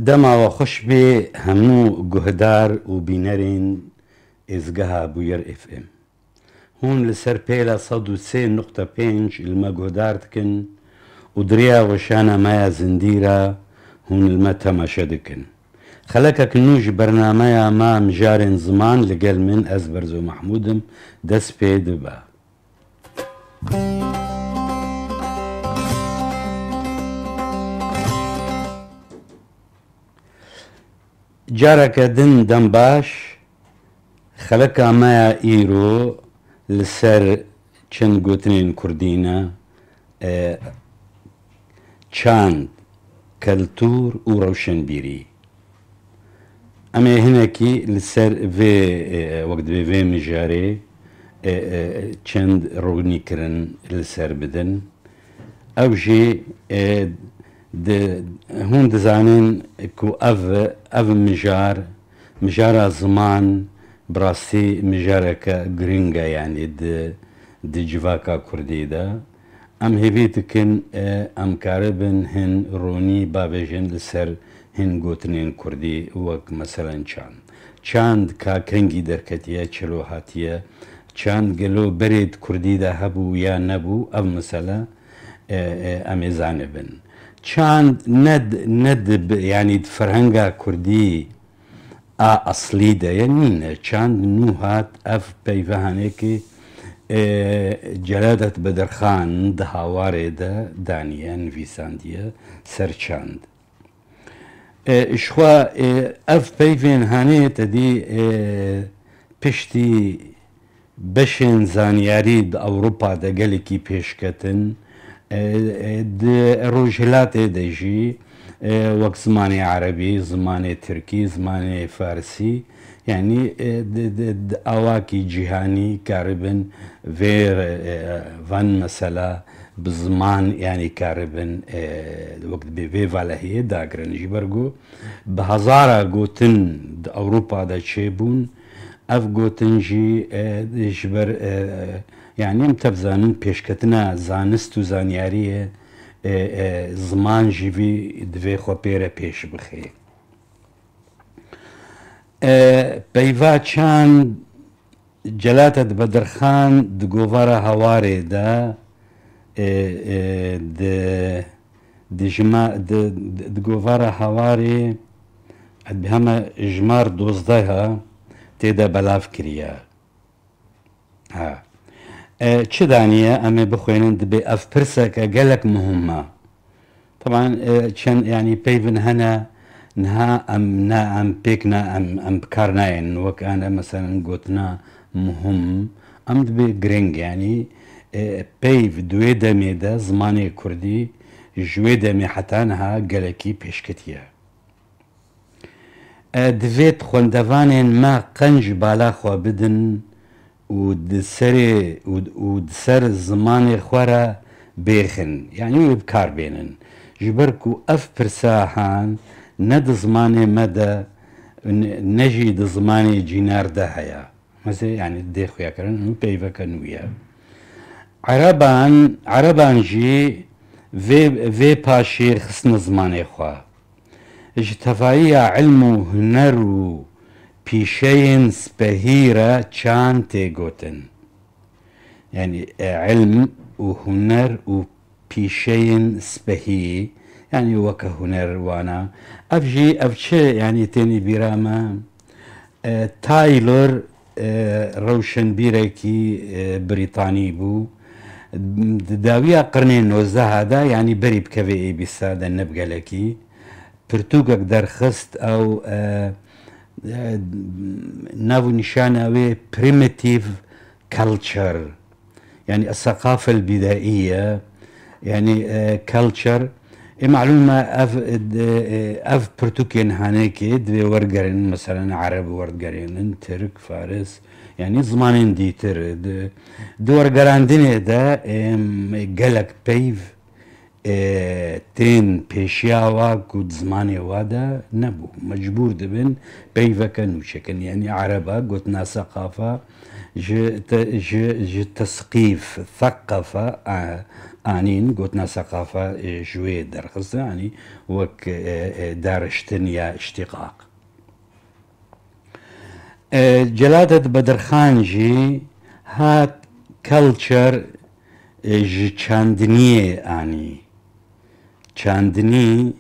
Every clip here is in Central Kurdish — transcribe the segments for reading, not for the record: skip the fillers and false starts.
دما وخش بي همو جهدار وبينرين ازجها بوير اف ام هون لسر بيلا صدو 3.5 الما جهدار تكن ودريا وشانا مايا زنديرا هون الما تماشا دكن خلكك نوج برنامجا ما مجارن زمان لقل من أزبرزو محمودم دس بي دبا جارك دن دنباش خلكا مايا ايرو لسر چند گوتنين كردينا چاند كالتور وروشنبيري اما هناكي لسر في وقت في مجاري چند روني كرن لسر بدن او جي هون دزانين كو اف مجارة زمان براسي مجاركا جرينجا يعني دي جواكا كردي دا ام هبيتكن ام كاربن هن روني بابجن لسر هن گوتنين كردي وك مثلا چاند كا كنگي دركتيا چلو هاتيا چاند گلو بريد كردي دا هبو يا نبو او مثلا ام زانبن چاند ند يعني فرهنگا كردي اصلي دا يعني چاند نو هات اف بيفهانيكي جلادة بدرخان دهاواري دا دانيا نفيسانديا سر چاند اشخوا اف بيفين هانيت دي پشتي بشن زانياري دا اوروبا دا گلكي پشكتن روجلات دجي وقت زماني عربي زماني تركي زماني فارسي يعني اواكي جهاني كاربن فير فان مسألة بزمان يعني كاربن وقت بي فالهي داقرن جبرگو بهزارة قوتن اوروبا دا چيبون اف قوتن جي جبر يعني متبزانن پیشکتنا زانست و زانیاریه زمان جیوی دوی خو پیره پیش بخی پیوا چند جلاتت بدرخان دگووارا هواره دا دگووارا هواره به همه جمار 12 تیدا بلاف کریا ها چه دانية أما بخوينن دبي أف برسك قالك مهمة طبعا كان يعني بيفن هنا نها نا بيكنا أم بكارناين وكان مثلا قوتنا مهم أم دبي جرينج يعني بيف دويدا ميدا زماني كردي جويدا مي حتى نها قالكي بيشكتيا دفيت خوندفانين ما قنج بالا خوا بدن ودسر زمان خوارا بيخن يعني بكار بينن جبركو اف برساحان ند زماني مدى نجي د زماني جينار ده هيا مثلا يعني ديخو ياكرن بيفا كنويا عربان جي في باشير خسن زماني خوا اجتفايا علم هنر بيشين سبهيرة چان تيغوتن يعني علم وهنر وبيشين سبهي يعني وكا هنر وانا افجي يعني تاني براما تايلور روشن بيركي بريطاني بو داوية قرنين نوزه هذا يعني بري بكفي بسادة نبقى لكي برتوقك درخست او ناو نشانه primitive culture يعني الثقافة البدائية يعني culture معلومة اف برتوكين هانيكي دوي ورقرين مثلا عرب ورقرين ترك فارس يعني زمانين ديتر دو ورقران ديني دا قالك بيف تين بيشياوا كود زماني وادا نبو مجبور دبن بيفك نوشكن يعني عربا قلتنا ثقافة ج تثقيف ثقافة آنين قلتنا ثقافة جوي درخص يعني وك دارشتن يا اشتقاق. جلالة بدرخان جي هات كلتشر جي چاندنیه آنی چاندنی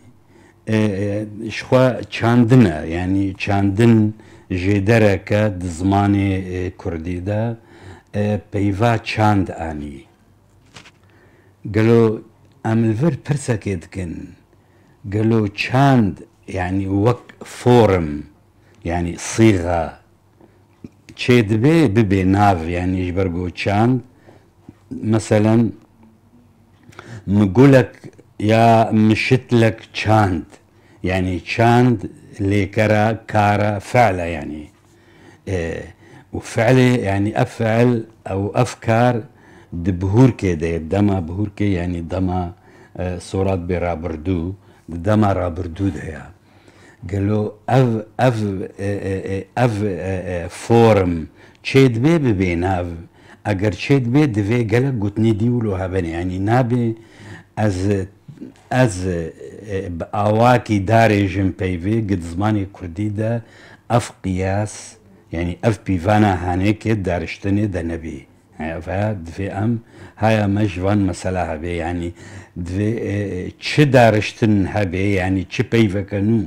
شخوا چاندنه يعني چاندن جدره که زمان کردی ده پیوا چاند آنی قالوا املفر برسا كيدكن قالوا چاند يعني وك فورم يعني صيغة تشيد ببي ناف يعني جبرقو چاند مثلا مقولك يا مشتلك چاند يعني چاند ليكرا كارا فعل يعني وفعل يعني افعل او افكار دبهور كده دما بهور كي يعني دما صورات برابردو دما رابردو ده قالوا اف فورم تشيد ببيناف اگر چید به دوی گله گوتنی دیولو هبن يعني نابي از اواكي داري جن بيفي قد زماني كردي دا اف قياس يعني اف بيفانا هانيك دارشتني دا نبي فا دوی ام هاي مجوان مسألة هبي يعني دوی چه دارشتن هبي يعني چه بيفكنو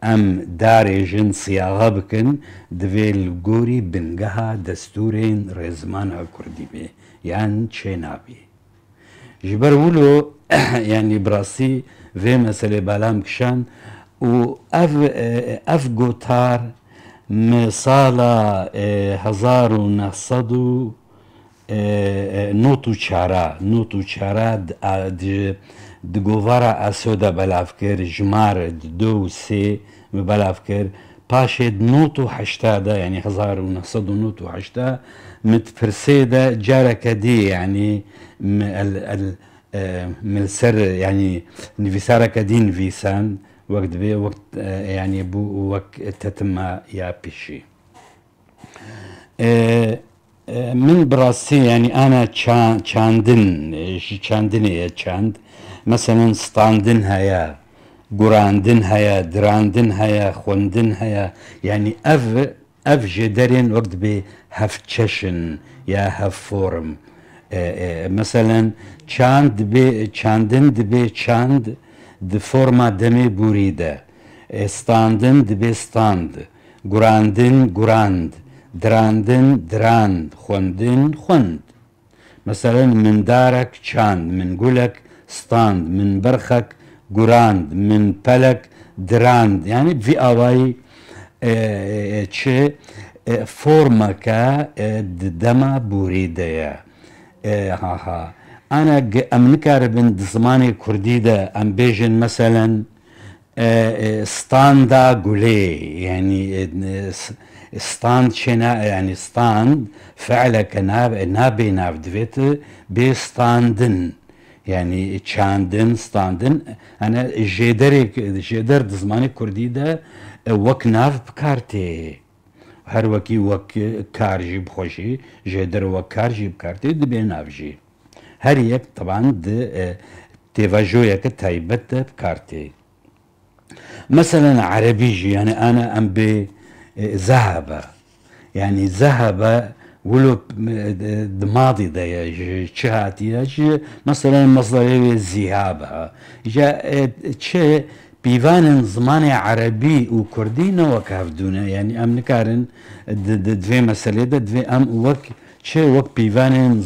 ام دارجن صياغه بكن دويل غوري بنجها دستورين رزمانها كردي بي يعني تشينابي جبرولو يعني براسي في مسألة بالام كشان و اف قوتار مصالة 1900 نوتو چارا دگوارا اسودا بلافکر جمار دو سي بلافكر باشد نوتو حشتادا يعني 1900 متفرسيدا جارك دي يعني من السر يعني نفسارك دين فيسان وقت بي وقت يعني بو وقت تتم يا بيشي من براسي يعني انا چاندني چاند مثلا ستاندن هيا قراندن هيا دراندن هيا خوندن هيا يعني اف جدرين وقت بي هف تششن يا هف فورم مثلا چاندن دبي چاند د فورما دمي بوريده ستاندن دبي ستاند قراندن قراند دراندن دراند خوندن خوند مثلا من دارك چاند من قولك ستاند من برخك قراند من بلك دراند يعني في اواي چه فورمكا دما بوريديا ها انا امنكار بن زماني كردي ده ام بيجن مثلا ستاندا قولي يعني ستاند شنا يعني ستاند فعلك نابي ناف دفيت بستاندن يعني تشاندن ستاندن انا جدر دزماني كردي ده وك ناف بكارتي هر وكي وك كارجي بخوشي جدر وك كارجي بكارتي دبي نافجي هر يك طبعا تيفاجويك تايبت بكارتي مثلا عربيجي يعني انا ام بي ذهب يعني ذهب ولو ماضي ده شهاتي مثلا مصدر الذهاب جاء شيء بيفان زمان عربي وكردي نوكاف دونا يعني ام نكارن دفي مسألة دفي ام وك شيء وك بيفان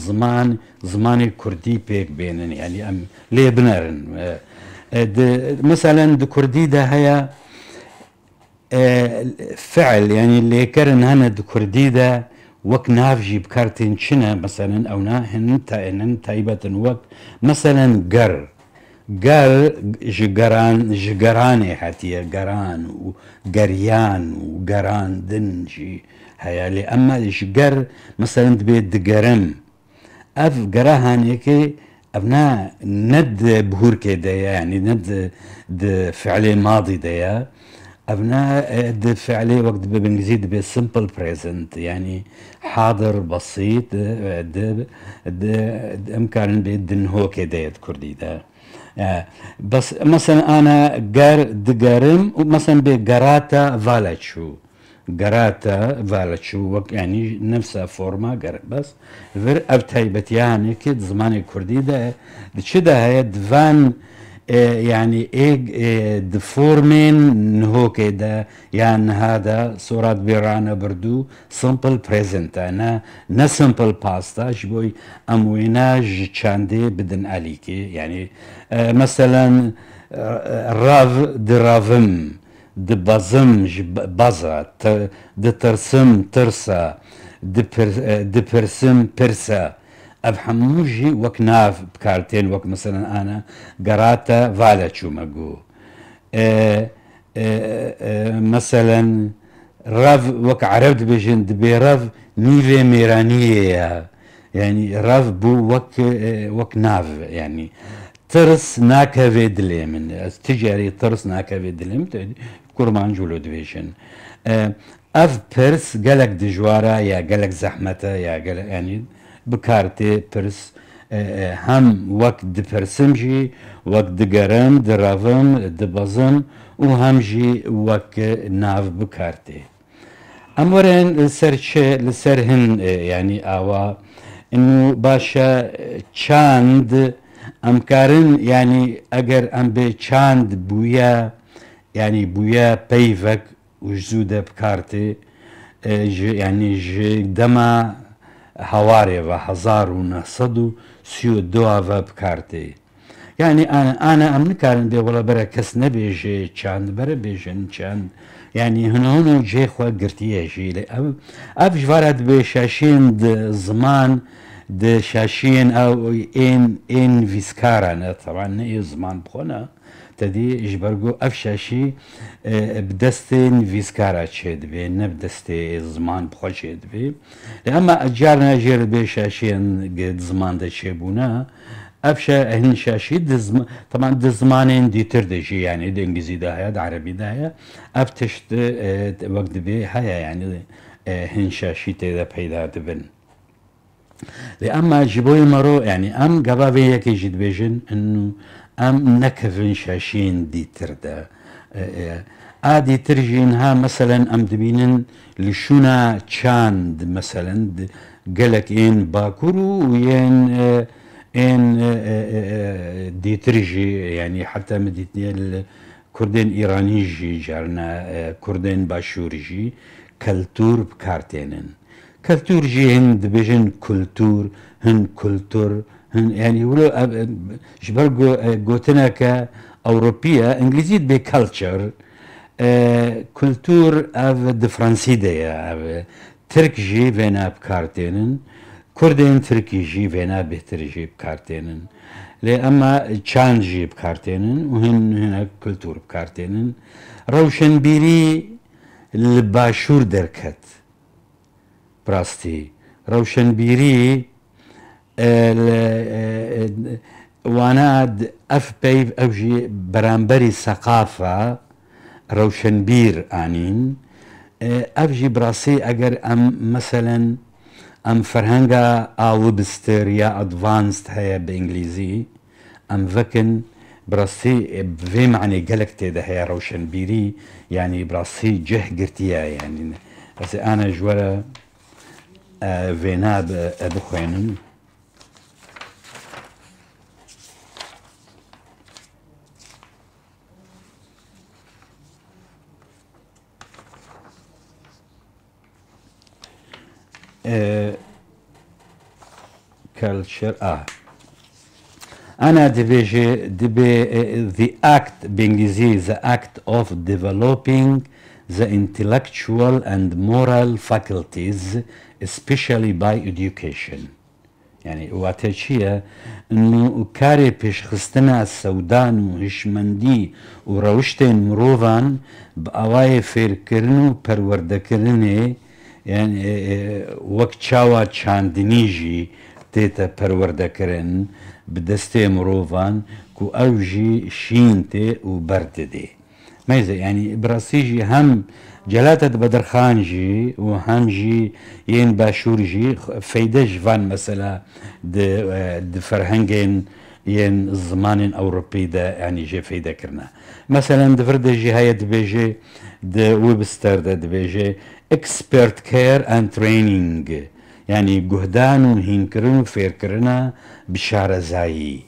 زمان كردي بيك بينن يعني ام ليبنرن مثلا كردي ده هي فعل يعني اللي كرن هنا كردي ده وك نافجي بكارتين شنا مثلا او هن تايبة وك مثلا قر جقراني حتى قران وقريان وقران دنجي هيا اما جقر مثلا تبيت قرم اف قراهانيكي أبناء ند بهور كده يعني ند د فعلي ماضي ده أبناء د فعلي وقت بالإنجليزي د simple present يعني حاضر بسيط د إمكان بدن هو كده كردي ده بس مثلا أنا دقارم مثلا بقراتا فالتشو قراتا فالتشو يعني نفسها فورما بس فر ابتايبت يعني كد زماني كردي ده شده هي دفان يعني دفورمين نهو كده يعني هذا صورات بيرانا بردو سمبل بريزنت انا نا سمبل باستا شبوي امويناج تشاندي بدن اليكي يعني مثلا راف درافم دبازم بازا دترسم ترسا دبرسم برسا افحموجي وك ناف بكارتين وك مثلا انا قراتا فالتشو مقو مثلا راف وك عرفت بيجن دبي راف نيفي ميرانية يعني راف بو وك ناف يعني ترس ناكا في دليم تجاري ترس ناكا في دليم كورمان جولو دفيشن اف برس قالك دجوارا يا قالك زحمتا يا قالك يعني بكارتي برس هم وقت دبرسمجي وقت دقرم درافم دبازم وهمجي وقت ناف بكارتي امورين لسرهن يعني اوا انه باشا چاند امكارن يعني اگر ام به چاند بويا يعني بويا بيفك وجزودة بكارتي يعني دما هواري و 1932 بكارتي يعني انا ام نكارن بي ولا برا كس نبيجي چاند برا بيجن چاند يعني هنا جي خوا قرتيه جي اب جوارد بشاشين زمان د شاشين او ان فيسكارا طبعا اي زمان بخونا تدي اجبرقو اف شاشي بدستين فيسكارا تشيد بي نبدستي زمان بخو تشيد بي اما اجارنا جير بشاشين قد زمان دا تشيبونا افشا هن شاشي طبعا دزمانين دي تردجي يعني دي انجليزي ده هيا ده عربي ده هيا افتشت وقت بي هيا يعني هن شاشي تيدا بيدا دبن لأما جبوي مرو يعني ام قبابي يكي جد بيجن انه ام نكفن شاشين دي تردا ادي ترجينها مثلا ام دبينن لشونا تشاند مثلا قالك ان باكورو وين ان دي ترجي يعني حتى مديتني كردين ايراني جي جارنا كردين باشورجي كالتور بكارتينن كالتور جي هند بيجن كولتور هن كولتور هن يعني ولو جبرقو قوتنا كأوروبية انجليزية بي كالتشر كولتور اف د فرنسي ديا ترك جي فينا بكارتينن كردين تركي جي فينا بهتر جي بكارتينن لأما تشان جي بكارتينن وهن هنا كولتور بكارتينن روشنبيري الباشور دركت براستي روشنبيري واناد اف بيف اوجي برامبري ثقافة روشنبير انين افجي براسي اگر ام مثلا ام فرهنگا اوبستر يا ادفانسد هيا بانجليزي ام فكن براسي بفي معني قلقتي ده هيا روشنبيري يعني براسي جه قرتيا يعني بس انا جوارا فينا بخوينن culture أنا دبي the act بإنجليزي the act of developing the intellectual and moral faculties especially by education يعني واتشيا انه كاري بيش خستنا السودان وهشمندي وروشتين مروفان بأواي فيركرنو پروردكرني يعني وقت شاوا چاندنيجي تيتا پروردكرن بدستي مروفان كو اوجي شينتي وبرددي ميزة يعني براسيجي هم جلاتة بدرخانجي وهم جي ين باشورجي فايدة جفان مثلا د فرهنجين ين الزمان اوروبي دا يعني جي فايدة كرنا مثلا دفرد جي هاي دبيجي د ويبستر دا دبيجي expert care and training يعني جهدان وهين كرن وفير كرنا بشارة زاي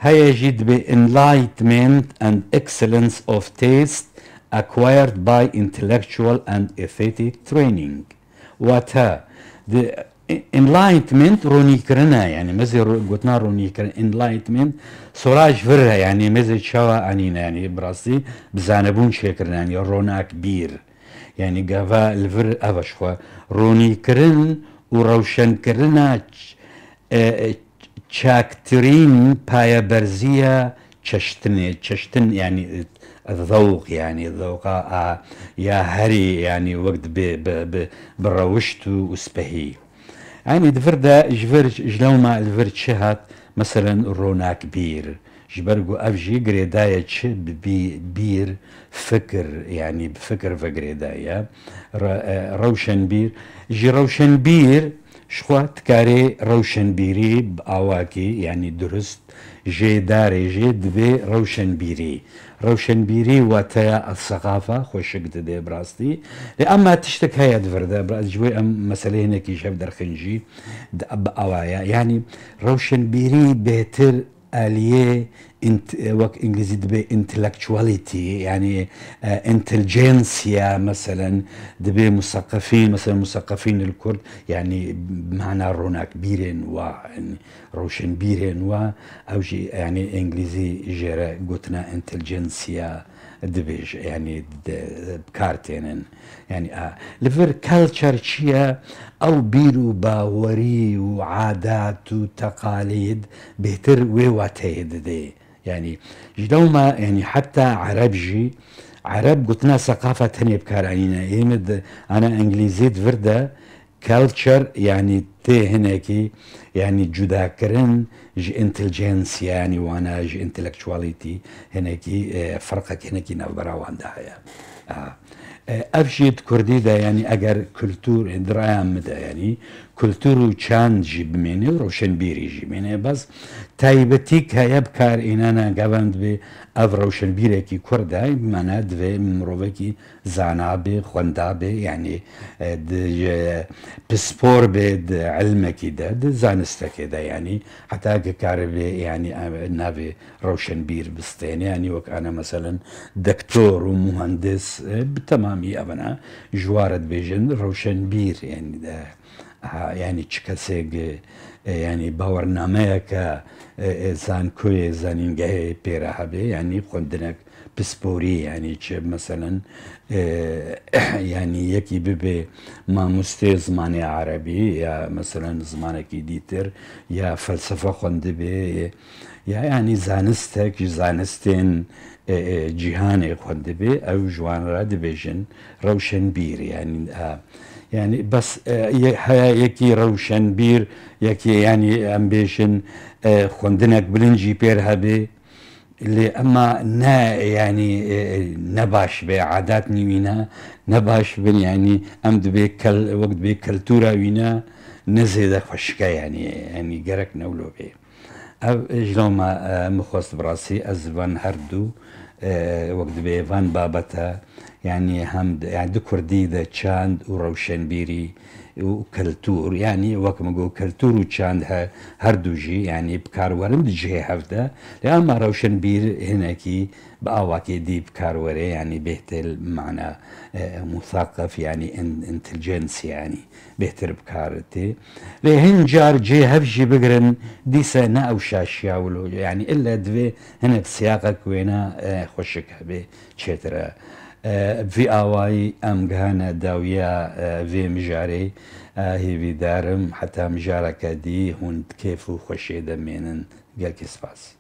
هاي جيد ب enlightenment and excellence of taste acquired by intellectual and aesthetic training واتها the enlightenment روني كرنا يعني مزي قلتنا روني كرنا enlightenment سراج فرها يعني مزي شوا عنينا يعني براسي بزانبون شكرنا يعني رونا كبير يعني قافا الفر أفشخوا روني كرن وروشن كرنا تشاكترين بايا برزية تشتن يعني الذوق يعني الذوق يا هري يعني وقت بروشتو وسبهي يعني دفردا جفر جلوما الفرد شهات مثلا رونا كبير جبرقو افجي قريدايا بير فكر يعني بفكر فقريدايا روشن بير جي روشن بير شخوا تكاري روشن بيري بأواكي يعني درست جي داري جي دبي روشن بيري روشن بيري واتيا الثقافة خوشك دي براستي لأما تشتك هيا دفردا براس جوي أم مسألة هناك يشاف درخنجي بأوايا يعني روشن بيري بهتر آلية وك انجليزي دبي intellectuality يعني انتلجنسيا مثلا دبي مثقفين مثلا مثقفين الكرد يعني بمعنى روناك بيرين و يعني روشن بيرين و او يعني انجليزي جرا قلتنا انتلجنسيا دبيج يعني بكارتين يعني لفر كالتشر شيا او بيرو باوري وعادات وتقاليد بهتر ويواتيد دي يعني جدوما يعني حتى عربجي عرب قلتنا ثقافة تانية بكار عنينا يمد انا انجليزيت فردا كالتشر يعني تي هناكي يعني جدا كرن جي انتلجنس يعني وانا جي انتلكتواليتي هناكي فرقك هناكي نبرا وانداها افجيت كردي دا يعني اگر كلتور درايام دا يعني كلتورو چاند جي بميني وروشن بيري جي بميني بس تايبتيك هيا بكار انانا قابند بي اف روشن بيري كي كرداي بمعنى دوي مروفكي زانابي خوندابي يعني بسبور بي علمكي دا زانستكي دا يعني حتى كاربي يعني نافي روشن بير بستين يعني وك انا مثلا دكتور ومهندس بتمامي ابنا جوارد بيجن روشن بير يعني دا يعني تشكسيج يعني باورنامه كا زان كوي زانينجه بيرهبه يعني خوندنك بسبوري يعني مثلا يعني يكي ببي ما مستي زماني عربي يا مثلا زمانك ديتر يا فلسفه خوند بي يا يعني زانستك زانستين جيهاني خوند بي او جوان را دبيجن روشن بير يعني يعني بس يكي روشن بير يكي يعني امبيشن خوندنك بلنجي بير هبي اللي اما نا يعني نباش بعادات نيوينا نباش بن يعني امد بك وقت بكلتورا وينا نزيد خشكا يعني جرك نولو بي اجلو ما مخوص براسي ازفان هردو وقت بيفان بابتا يعني هم يعني دو كردي دا تشاند وروشن بيري وكلتور يعني وكما نقول كلتور وتشاند هردوجي يعني بكار ورم دجي هفدا لأما روشن بير هناكي بأواكي دي بكار وري يعني بيهتل معنى مثقف يعني انتلجنس يعني بيهتر بكارتي لهن جار جي هفجي بقرن ديسا نا أو شاشيا ولو يعني إلا دوي هناك سياقك وينا خوشك هبي تشترا في آواي أم جهانا داوية في مجاري هي دارم حتى مجارك دي هون كيف خوشي دمينن قال كسباس